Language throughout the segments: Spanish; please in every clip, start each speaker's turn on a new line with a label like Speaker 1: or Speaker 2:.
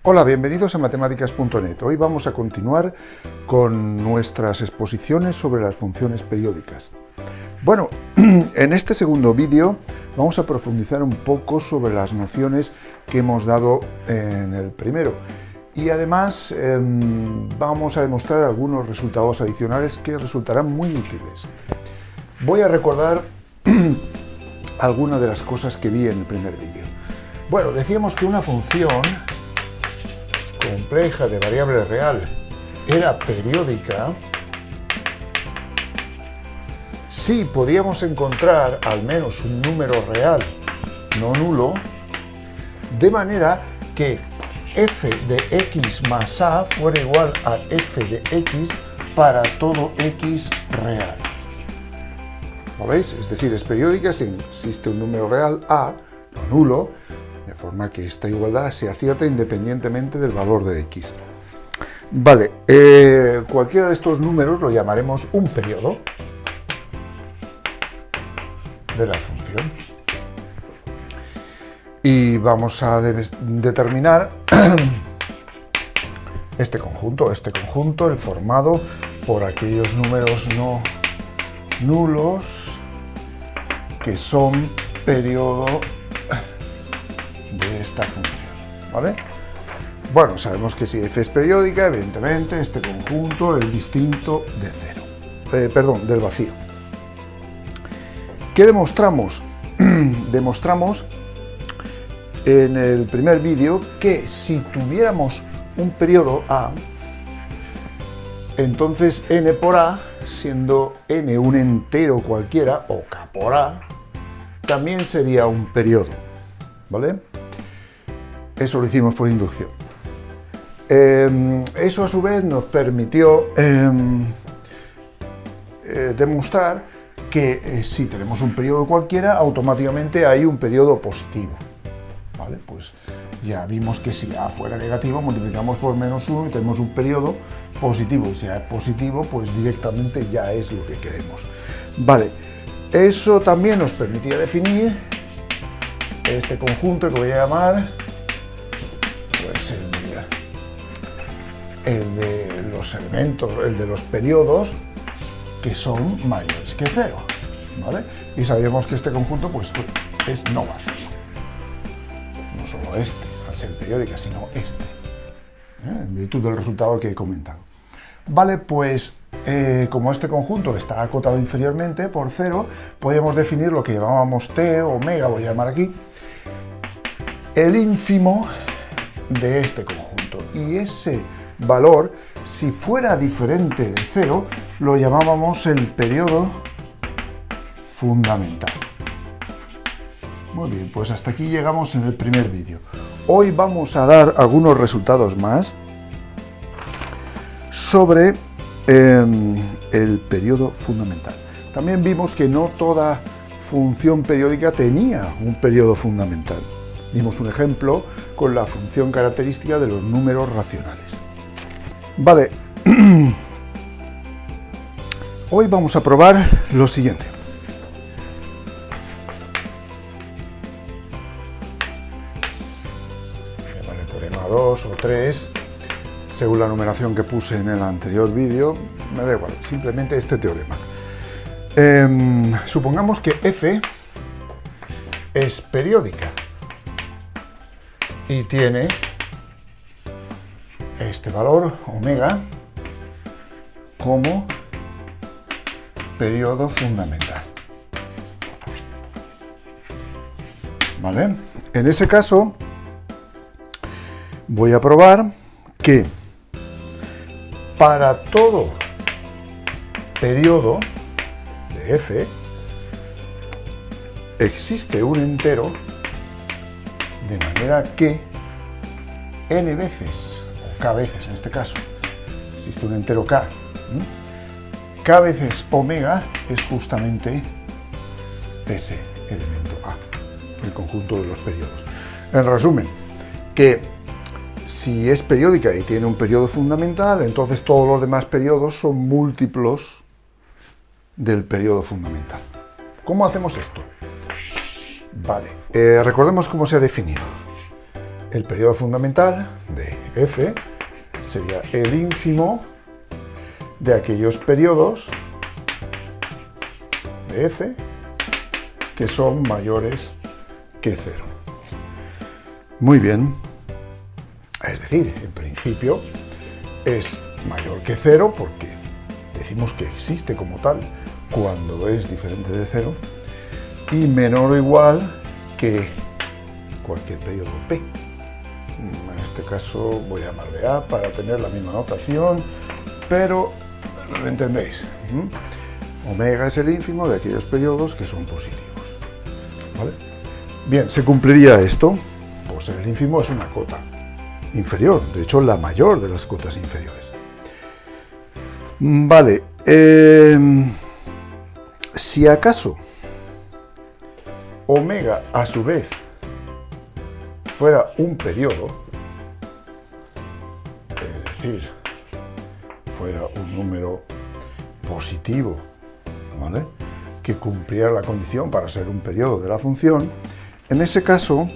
Speaker 1: Hola, bienvenidos a matemáticas.net. Hoy vamos a continuar con nuestras exposiciones sobre las funciones periódicas. Bueno, en este segundo vídeo vamos a profundizar un poco sobre las nociones que hemos dado en el primero. Y además vamos a demostrar algunos resultados adicionales que resultarán muy útiles. Voy a recordar algunas de las cosas que vi en el primer vídeo. Bueno, decíamos que una función compleja de variable real era periódica si podíamos encontrar al menos un número real no nulo, de manera que f de x más a fuera igual a f de x para todo x real. ¿Lo veis? Es decir, es periódica si existe un número real a no nulo, de forma que esta igualdad sea cierta independientemente del valor de x. Vale, cualquiera de estos números lo llamaremos un periodo de la función. Y vamos a determinar este conjunto, el formado por aquellos números no nulos que son periodo de esta función, ¿vale? Bueno, sabemos que si f es periódica, evidentemente este conjunto es distinto de cero, del vacío. ¿Qué demostramos? Demostramos en el primer vídeo que si tuviéramos un periodo A, entonces n por A, siendo n un entero cualquiera, o k por A, también sería un periodo, ¿vale? Eso lo hicimos por inducción. Eso a su vez nos permitió demostrar que si tenemos un periodo cualquiera, automáticamente hay un periodo positivo. ¿Vale? Pues ya vimos que si A fuera negativo, multiplicamos por menos 1 y tenemos un periodo positivo. Y si A es positivo, pues directamente ya es lo que queremos. Vale, eso también nos permitía definir este conjunto que voy a llamar pues el de los elementos, el de los periodos que son mayores que 0, ¿vale? Y sabíamos que este conjunto pues es no vacío. No solo este, al ser periódica, sino este, en virtud del resultado que he comentado. Vale, pues como este conjunto está acotado inferiormente por 0, podemos definir lo que llamábamos t, omega, voy a llamar aquí, el ínfimo de este conjunto. Y ese valor, si fuera diferente de 0, lo llamábamos el periodo fundamental. Muy bien, pues hasta aquí llegamos en el primer vídeo. Hoy vamos a dar algunos resultados más sobre el periodo fundamental. También vimos que no toda función periódica tenía un periodo fundamental. Dimos un ejemplo con la función característica de los números racionales. Vale, hoy vamos a probar lo siguiente. Vale, teorema 2 o 3, según la numeración que puse en el anterior vídeo, me da igual, simplemente este teorema. Supongamos que f es periódica y tiene este valor, omega, como periodo fundamental. ¿Vale? En ese caso, voy a probar que para todo periodo de f existe un entero, de manera que n veces, o k veces en este caso, existe un entero k, k veces omega es justamente ese elemento A, el conjunto de los periodos. En resumen, que si es periódica y tiene un periodo fundamental, entonces todos los demás periodos son múltiplos del periodo fundamental. ¿Cómo hacemos esto? Vale, recordemos cómo se ha definido. el periodo fundamental de F sería el ínfimo de aquellos periodos de F que son mayores que 0. Muy bien. Es decir, en principio es mayor que 0 porque decimos que existe como tal cuando es diferente de 0 y menor o igual que cualquier periodo P. En este caso voy a llamarle A para tener la misma notación, pero lo entendéis. Omega es el ínfimo de aquellos periodos que son positivos. ¿Vale? Bien, ¿se cumpliría esto? Pues el ínfimo es una cota inferior, de hecho la mayor de las cotas inferiores. Vale, si acaso omega a su vez fuera un periodo, es decir, fuera un número positivo, ¿vale?, que cumpliera la condición para ser un periodo de la función, en ese caso,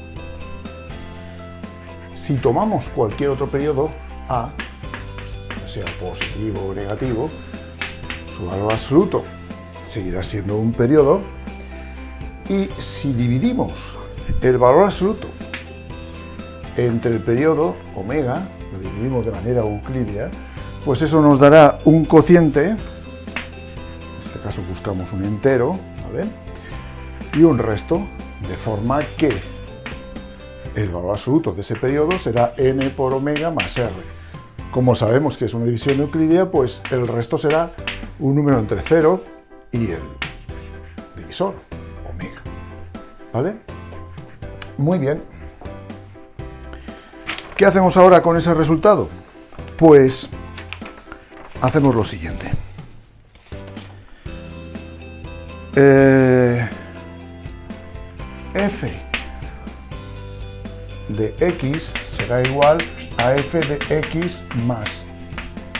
Speaker 1: si tomamos cualquier otro periodo A, sea positivo o negativo, su valor absoluto seguirá siendo un periodo, y si dividimos el valor absoluto entre el periodo omega, lo dividimos de manera euclídea, pues eso nos dará un cociente, en este caso buscamos un entero, ¿vale?, y un resto, de forma que el valor absoluto de ese periodo será n por omega más r. Como sabemos que es una división euclídea, pues el resto será un número entre 0 y el divisor, omega. ¿Vale? Muy bien. ¿Qué hacemos ahora con ese resultado? Pues hacemos lo siguiente. F de x será igual a f de x más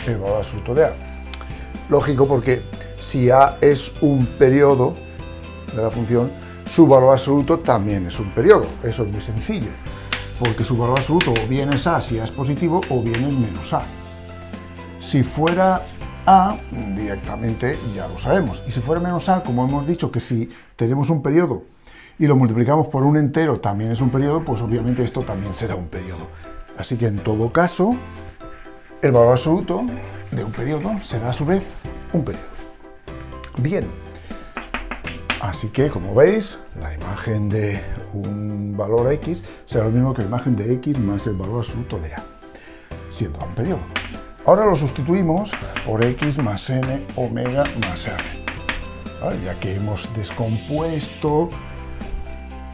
Speaker 1: el valor absoluto de a. Lógico, porque si a es un periodo de la función, su valor absoluto también es un periodo. Eso es muy sencillo, porque su valor absoluto o bien es a si a es positivo o bien es menos a. Si fuera a, directamente ya lo sabemos. Y si fuera menos a, como hemos dicho que si tenemos un periodo y lo multiplicamos por un entero también es un periodo, pues obviamente esto también será un periodo. Así que en todo caso, el valor absoluto de un periodo será a su vez un periodo. Bien, así que como veis, la imagen de un valor x será lo mismo que la imagen de x más el valor absoluto de a, siendo a un periodo. Ahora lo sustituimos por x más n omega más r, ¿vale?, ya que hemos descompuesto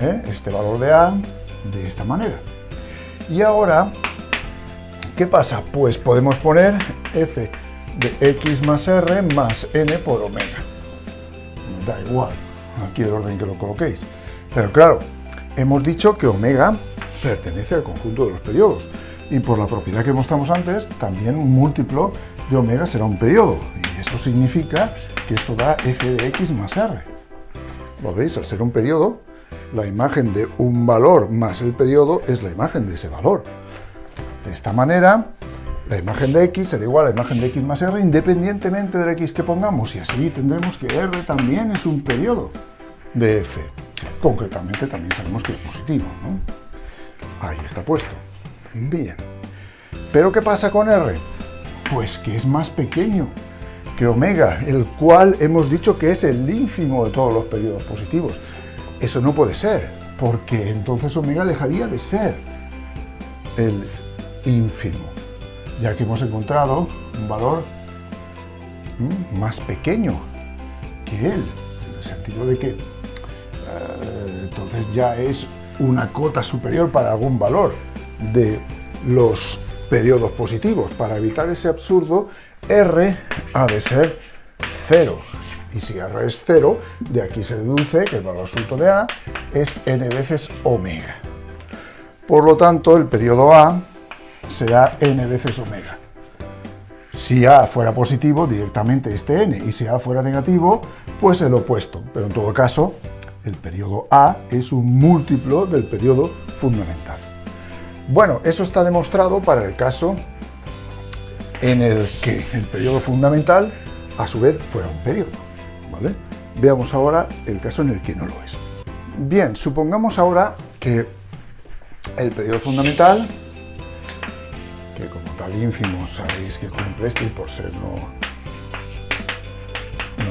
Speaker 1: este valor de a de esta manera. Y ahora, ¿qué pasa? Pues podemos poner f de x más r más n por omega. Da igual, aquí el orden que lo coloquéis. Pero claro, hemos dicho que omega pertenece al conjunto de los periodos. Y por la propiedad que mostramos antes, también un múltiplo de omega será un periodo. Y eso significa que esto da f de x más r. ¿Lo veis? Al ser un periodo, la imagen de un valor más el periodo es la imagen de ese valor. De esta manera, la imagen de x será igual a la imagen de x más r independientemente del x que pongamos. Y así tendremos que r también es un periodo de f. Concretamente también sabemos que es positivo, ¿no? Ahí está puesto. Bien. ¿Pero qué pasa con r? Pues que es más pequeño que omega, el cual hemos dicho que es el ínfimo de todos los periodos positivos. Eso no puede ser, porque entonces omega dejaría de ser el ínfimo, ya que hemos encontrado un valor más pequeño que él, en el sentido de que entonces ya es una cota superior para algún valor de los periodos positivos. Para evitar ese absurdo, r ha de ser 0. Y si r es 0, de aquí se deduce que el valor absoluto de a es n veces omega. Por lo tanto, el periodo a será n veces omega. Si a fuera positivo, directamente este n, y si a fuera negativo, pues el opuesto. Pero en todo caso, el periodo a es un múltiplo del periodo fundamental. Bueno, eso está demostrado para el caso en el que el periodo fundamental a su vez fuera un periodo, ¿vale? Veamos ahora el caso en el que no lo es. Bien, supongamos ahora que el periodo fundamental, que como tal ínfimo sabéis que cumple esto y por ser no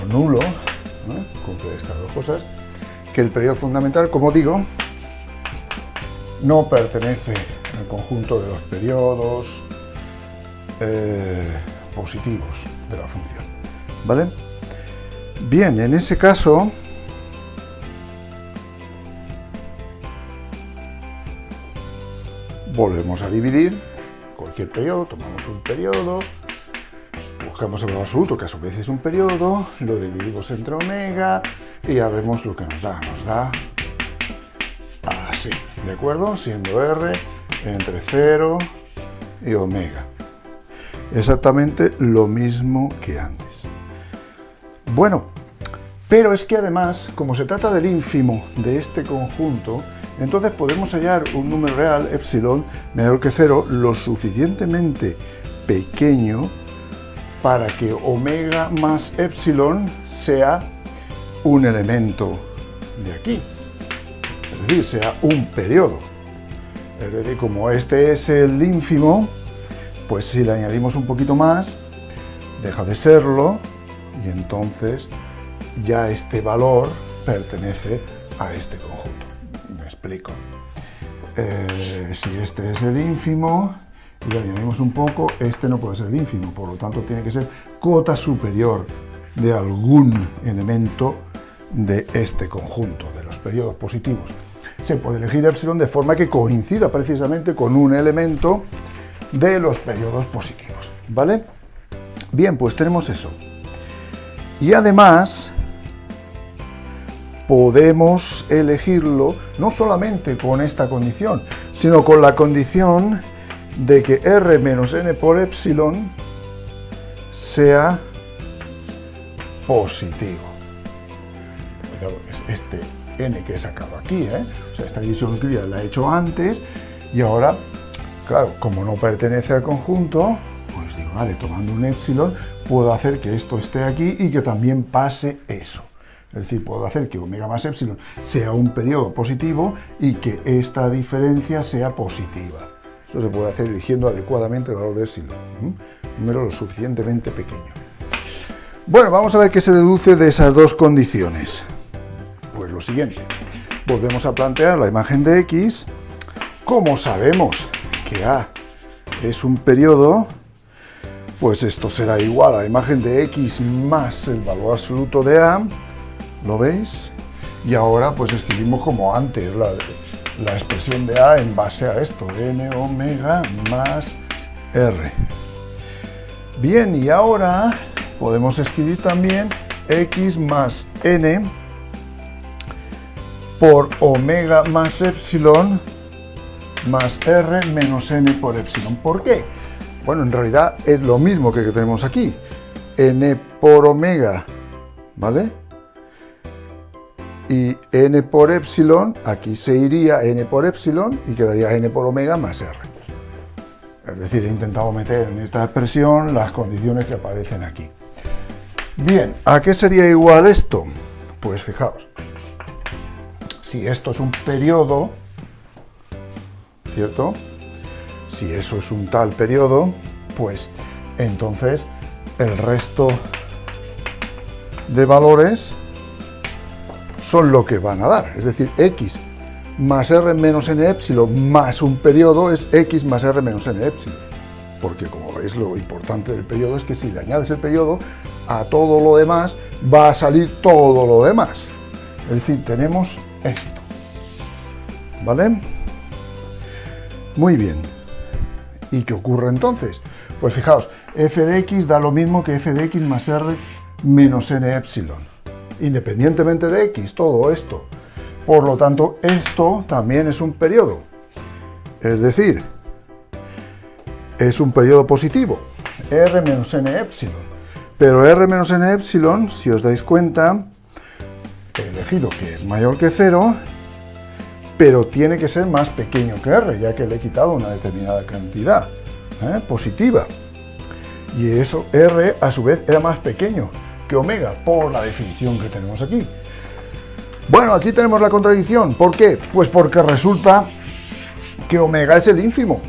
Speaker 1: nulo, ¿no? Cumple estas dos cosas, que el periodo fundamental, como digo, no pertenece al conjunto de los periodos positivos de la función, ¿vale? Bien, en ese caso, volvemos a dividir cualquier periodo, tomamos un periodo, buscamos el valor absoluto, que a su vez es un periodo, lo dividimos entre omega y ya vemos lo que nos da. Nos da así, ¿de acuerdo? Siendo R entre 0 y omega. Exactamente lo mismo que antes. Bueno, pero es que además, como se trata del ínfimo de este conjunto, entonces podemos hallar un número real, epsilon, menor que 0, lo suficientemente pequeño para que omega más epsilon sea un elemento de aquí. Es decir, sea un periodo. Es decir, como este es el ínfimo, pues si le añadimos un poquito más, deja de serlo, y entonces ya este valor pertenece a este conjunto. Me explico. Si este es el ínfimo y le añadimos un poco, este no puede ser el ínfimo, por lo tanto tiene que ser cota superior de algún elemento de este conjunto, de los periodos positivos. Se puede elegir epsilon de forma que coincida precisamente con un elemento de los periodos positivos, ¿vale? Bien, pues tenemos eso. Y además podemos elegirlo no solamente con esta condición, sino con la condición de que R menos n por epsilon sea positivo. Cuidado, es este n que he sacado aquí, O sea, esta división euclidiana la he hecho antes y ahora, claro, como no pertenece al conjunto, pues digo, vale, tomando un epsilon, puedo hacer que esto esté aquí y que también pase eso. Es decir, puedo hacer que omega más epsilon sea un periodo positivo y que esta diferencia sea positiva. Eso se puede hacer eligiendo adecuadamente el valor de epsilon. Un número lo suficientemente pequeño. Bueno, vamos a ver qué se deduce de esas dos condiciones. Pues lo siguiente. Volvemos a plantear la imagen de X. Como sabemos que A es un periodo, pues esto será igual a la imagen de X más el valor absoluto de A. ¿Lo veis? Y ahora pues escribimos como antes la expresión de A en base a esto, n omega más R. Bien, y ahora podemos escribir también X más n por omega más epsilon más R menos n por epsilon. ¿Por qué? Bueno, en realidad es lo mismo que tenemos aquí. N por omega, ¿vale? Y n por epsilon, aquí se iría n por epsilon y quedaría n por omega más R. Es decir, he intentado meter en esta expresión las condiciones que aparecen aquí. Bien, ¿a qué sería igual esto? Pues fijaos, si esto es un periodo, ¿cierto? Si eso es un tal periodo, pues entonces el resto de valores son lo que van a dar. Es decir, X más R menos n epsilon más un periodo es X más R menos n epsilon. Porque como veis, lo importante del periodo es que si le añades el periodo a todo lo demás, va a salir todo lo demás. Es decir, tenemos esto. ¿Vale? Muy bien. ¿Y qué ocurre entonces? Pues fijaos, f de x da lo mismo que f de x más r menos n epsilon. Independientemente de x, todo esto. Por lo tanto, esto también es un periodo. Es decir, es un periodo positivo. R menos n epsilon. Pero R menos n epsilon, si os dais cuenta, he elegido que es mayor que 0 pero tiene que ser más pequeño que R, ya que le he quitado una determinada cantidad positiva. Y eso, R a su vez era más pequeño que omega, por la definición que tenemos aquí. Bueno, aquí tenemos la contradicción. ¿Por qué? Pues porque resulta que omega es el ínfimo.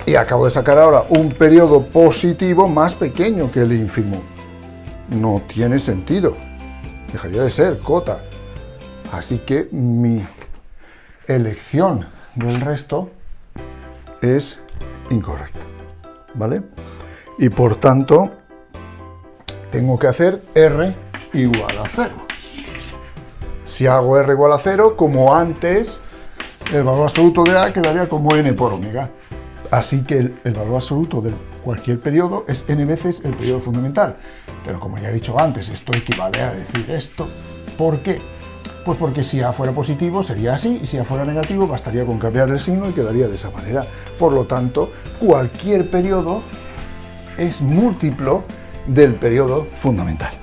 Speaker 1: Y acabo de sacar ahora un periodo positivo más pequeño que el ínfimo. No tiene sentido. Dejaría de ser cota. Así que mi elección del resto es incorrecta. ¿Vale? Y por tanto, tengo que hacer R igual a 0. Si hago R igual a 0, como antes, el valor absoluto de A quedaría como n por omega. Así que el valor absoluto de cualquier periodo es n veces el periodo fundamental. Pero como ya he dicho antes, esto equivale a decir esto. ¿Por qué? Pues porque si A fuera positivo sería así, y si A fuera negativo bastaría con cambiar el signo y quedaría de esa manera. Por lo tanto, cualquier periodo es múltiplo del periodo fundamental.